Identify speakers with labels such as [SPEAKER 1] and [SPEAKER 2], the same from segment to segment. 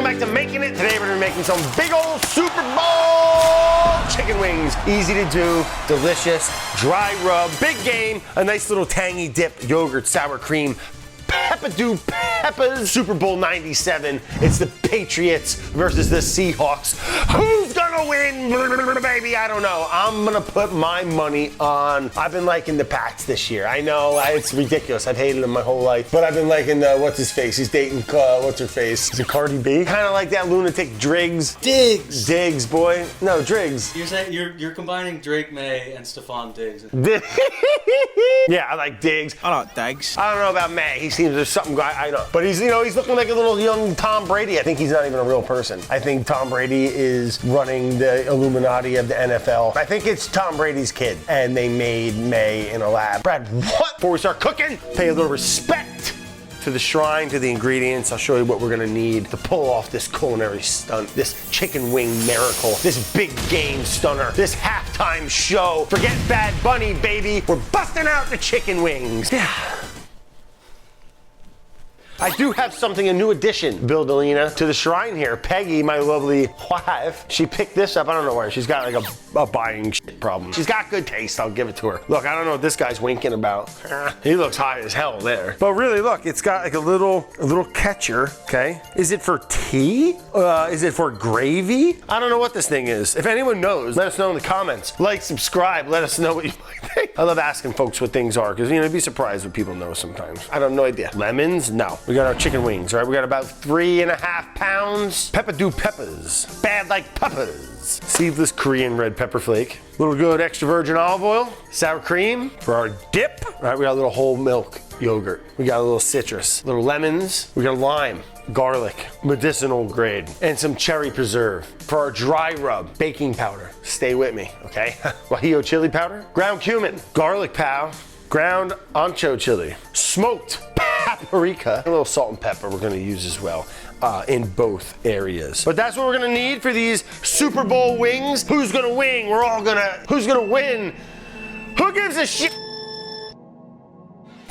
[SPEAKER 1] welcome back to Making It. Today we're gonna be making some big old Superbowl chicken wings. Easy to do, delicious, dry rub, big game, a nice little tangy dip, yogurt, sour cream, Peppadew Peppers, Super Bowl 97. It's the Patriots versus the Seahawks. Who's gonna win, baby? I don't know. I'm gonna put my money on, I've been liking the Pats this year. I know, it's ridiculous. I've hated them my whole life, but I've been liking what's his face? He's dating, what's her face? Is it Cardi B? Kind of like that lunatic Driggs. Diggs, boy. No, Driggs.
[SPEAKER 2] You're saying you're combining Drake May and Stephon Diggs.
[SPEAKER 1] Yeah, I like Diggs.
[SPEAKER 3] I like Diggs.
[SPEAKER 1] I don't know about May. He seems there's something I know, but he's he's looking like a little young Tom Brady. I think he's not even a real person. I think Tom Brady is running the Illuminati of the NFL. I think it's Tom Brady's kid, and they made May in a lab. Brad, what? Before we start cooking, pay a little respect to the shrine, to the ingredients. I'll show you what we're gonna need to pull off this culinary stunt, this chicken wing miracle, this big game stunner, this halftime show. Forget Bad Bunny, baby. We're busting out the chicken wings. Yeah. I do have something, a new addition, Bill Delina, to the shrine here. Peggy, my lovely wife, she picked this up. I don't know where. She's got like a buying shit problem. She's got good taste. I'll give it to her. Look, I don't know what this guy's winking about. He looks high as hell there. But really, look, it's got like a little catcher, okay? Is it for tea? Is it for gravy? I don't know what this thing is. If anyone knows, let us know in the comments. Like, subscribe, let us know what you might think. I love asking folks what things are, because you'd be surprised what people know sometimes. I have no idea. Lemons? No. We got our chicken wings, right? We got about 3.5 pounds. Peppadew Peppers. Bad like peppers. Seedless Korean red pepper flake. Little good extra virgin olive oil. Sour cream for our dip. All right, we got a little whole milk yogurt. We got a little citrus. Little lemons. We got lime. Garlic, medicinal grade, and some cherry preserve. For our dry rub, baking powder. Stay with me, okay? Guajillo chili powder. Ground cumin. Garlic powder. Ground ancho chili. Smoked paprika, a little salt and pepper we're gonna use as well in both areas. But that's what we're gonna need for these Super Bowl wings. Who's gonna win? Who's gonna win? Who gives a shit?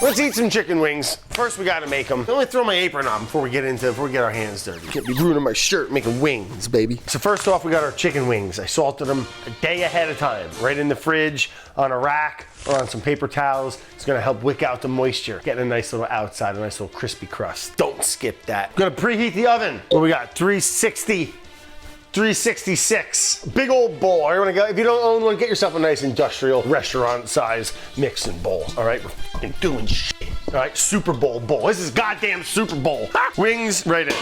[SPEAKER 1] Let's eat some chicken wings. First, we gotta make them. Let me throw my apron on before we get our hands dirty. Can't be ruining my shirt making wings, baby. So first off, we got our chicken wings. I salted them a day ahead of time, right in the fridge, on a rack, or on some paper towels. It's gonna help wick out the moisture. Getting a nice little outside, a nice little crispy crust. Don't skip that. Gonna preheat the oven. What we got? 366. Big old bowl. Everyone go. If you don't own one, get yourself a nice industrial restaurant size mixing bowl. All right, we're fucking doing shit. All right, Super Bowl bowl. This is goddamn Super Bowl. Wings right in.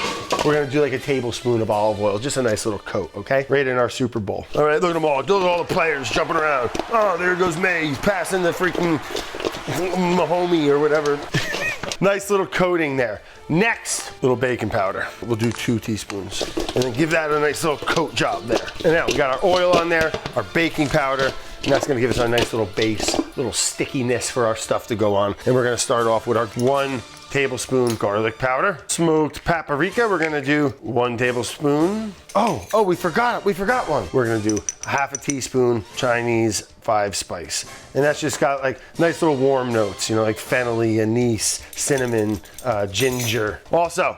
[SPEAKER 1] We're gonna do like a tablespoon of olive oil, just a nice little coat, okay? Right in our Super Bowl. All right, look at them all. Look at all the players jumping around. Oh, there goes May. He's passing the freaking Mahomey or whatever. Nice little coating there. Next, little baking powder. We'll do 2 teaspoons. And then give that a nice little coat job there. And now we got our oil on there, our baking powder, and that's gonna give us a nice little base, little stickiness for our stuff to go on. And we're gonna start off with our 1 tablespoon garlic powder. Smoked paprika, we're gonna do 1 tablespoon. Oh, we forgot one. We're gonna do 1/2 teaspoon Chinese 5 spice. And that's just got like nice little warm notes, like fennel, anise, cinnamon, ginger. Also,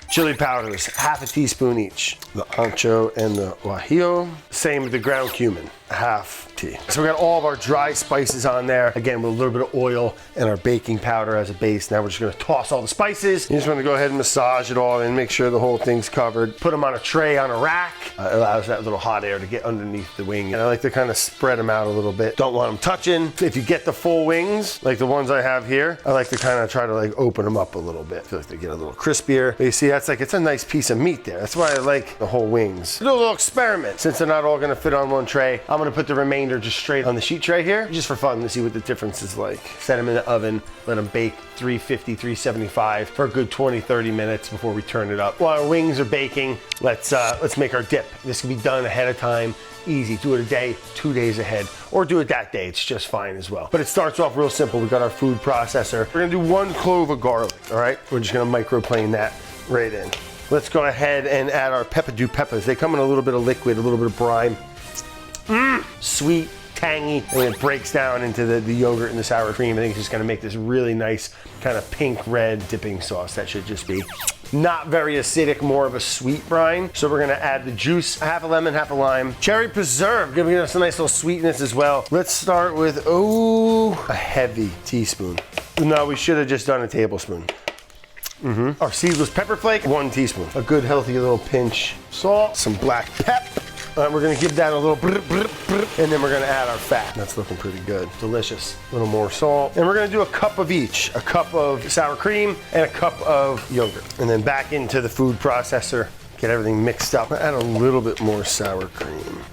[SPEAKER 1] chili powders, 1/2 teaspoon each. The ancho and the guajillo. Same with the ground cumin, 1/2 tea. So we got all of our dry spices on there. Again, with a little bit of oil and our baking powder as a base. Now we're just gonna toss all the spices. You just wanna go ahead and massage it all and make sure the whole thing's covered. Put them on a tray on a rack. It allows that little hot air to get underneath the wing. And I like to kind of spread them out a little bit. Don't want them touching. If you get the full wings, like the ones I have here, I like to kind of try to like open them up a little bit. I feel like they get a little crispier. But you see, that's like, it's a nice piece of meat there. That's why I like the whole wings. Do a little experiment. Since they're not all gonna fit on one tray, I'm gonna put the remainder just straight on the sheet tray here, just for fun to see what the difference is like. Set them in the oven, let them bake 350, 375 for a good 20, 30 minutes before we turn it up. While our wings are baking, let's make our dip. This can be done ahead of time. Easy, do it a day, 2 days ahead, or do it that day, it's just fine as well. But it starts off real simple. We got our food processor. We're gonna do 1 clove of garlic, all right? We're just gonna microplane that right in. Let's go ahead and add our Peppadew Peppers. They come in a little bit of liquid, a little bit of brine. Sweet, tangy, and it breaks down into the yogurt and the sour cream. I think it's just gonna make this really nice kind of pink red dipping sauce. That should just be not very acidic, more of a sweet brine. So we're gonna add the juice, half a lemon, half a lime. Cherry preserve, giving us a nice little sweetness as well. Let's start with, a heavy teaspoon. No, we should have just done a tablespoon. Our seedless pepper flake, 1 teaspoon. A good healthy little pinch salt, some black pep. We're gonna give that a little and then we're gonna add our fat. That's looking pretty good. Delicious. A little more salt. And we're gonna do a cup of each. A cup of sour cream and a cup of yogurt. And then back into the food processor, get everything mixed up. Add a little bit more sour cream.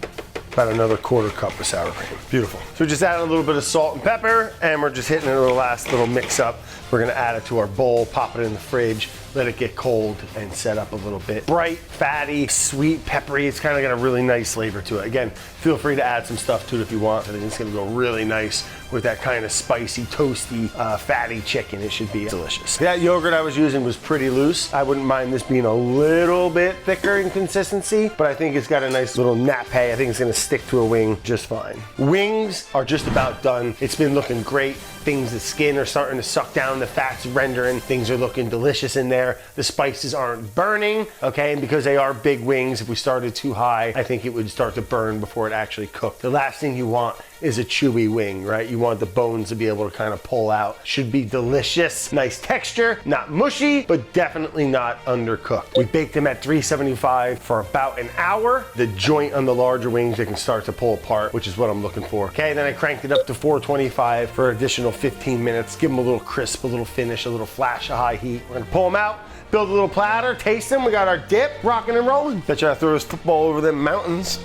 [SPEAKER 1] About another 1/4 cup of sour cream. Beautiful. So just add a little bit of salt and pepper, and we're just hitting it with the last little mix up. We're gonna add it to our bowl, pop it in the fridge, let it get cold, and set up a little bit. Bright, fatty, sweet, peppery. It's kind of got a really nice flavor to it. Again, feel free to add some stuff to it if you want. I think it's gonna go really nice with that kind of spicy, toasty, fatty chicken. It should be delicious. That yogurt I was using was pretty loose. I wouldn't mind this being a little bit thicker in consistency, but I think it's got a nice little nappe. I think it's gonna stick to a wing just fine. Wings are just about done. It's been looking great. The skin are starting to suck down, the fat's rendering, things are looking delicious in there. The spices aren't burning, okay? And because they are big wings, if we started too high, I think it would start to burn before it actually cooked. The last thing you want is a chewy wing, right? You want the bones to be able to kind of pull out. Should be delicious, nice texture, not mushy, but definitely not undercooked. We baked them at 375 for about an hour. The joint on the larger wings, they can start to pull apart, which is what I'm looking for. Okay, then I cranked it up to 425 for an additional 15 minutes. Give them a little crisp, a little finish, a little flash of high heat. We're gonna pull them out, build a little platter, taste them. We got our dip, rocking and rolling. Bet you I throw this football over them mountains.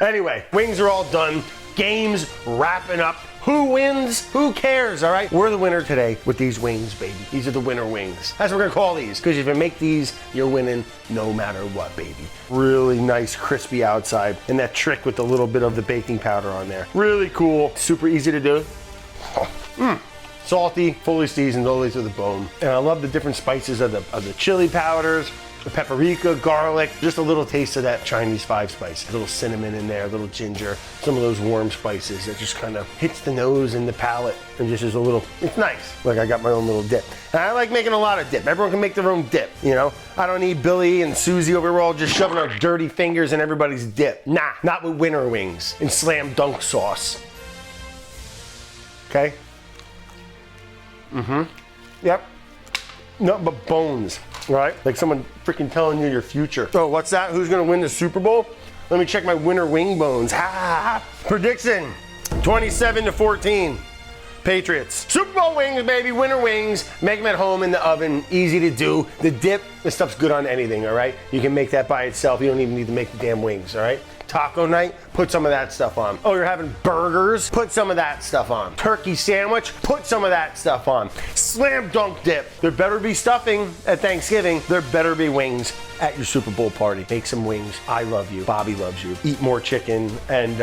[SPEAKER 1] Anyway, wings are all done. Game's wrapping up. Who wins? Who cares, all right? We're the winner today with these wings, baby. These are the winner wings. That's what we're gonna call these, because if you make these, you're winning no matter what, baby. Really nice, crispy outside, and that trick with a little bit of the baking powder on there. Really cool, super easy to do. Salty, fully seasoned all the way to the bone. And I love the different spices of the chili powders, the paprika, garlic, just a little taste of that Chinese 5 spice. A little cinnamon in there, a little ginger, some of those warm spices that just kind of hits the nose and the palate and just is a little, it's nice. Like I got my own little dip. And I like making a lot of dip. Everyone can make their own dip, you know? I don't need Billy and Susie over here all just shoving our dirty fingers in everybody's dip. Nah, not with winter wings and slam dunk sauce. Okay? Yep. Nothing but bones, right? Like someone freaking telling you your future. Oh, what's that? Who's gonna win the Super Bowl? Let me check my winter wing bones. Ha! Prediction, 27-14. Patriots. Super Bowl wings, baby, winter wings. Make them at home in the oven, easy to do. The dip, this stuff's good on anything, all right? You can make that by itself. You don't even need to make the damn wings, all right? Taco night, put some of that stuff on. Oh, you're having burgers? Put some of that stuff on. Turkey sandwich? Put some of that stuff on. Slam dunk dip. There better be stuffing at Thanksgiving. There better be wings at your Super Bowl party. Make some wings. I love you. Bobby loves you. Eat more chicken and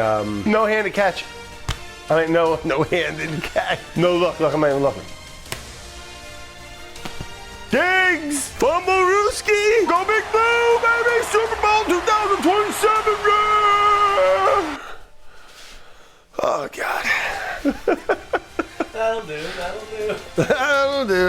[SPEAKER 1] no hand to catch. I mean, no hand in catch. No look, I'm not even looking. Diggs! Fumblerooski! Go Big Blue, baby! Super Bowl 2027! Yeah! Oh, God.
[SPEAKER 2] That'll do, that'll do.
[SPEAKER 1] That'll do.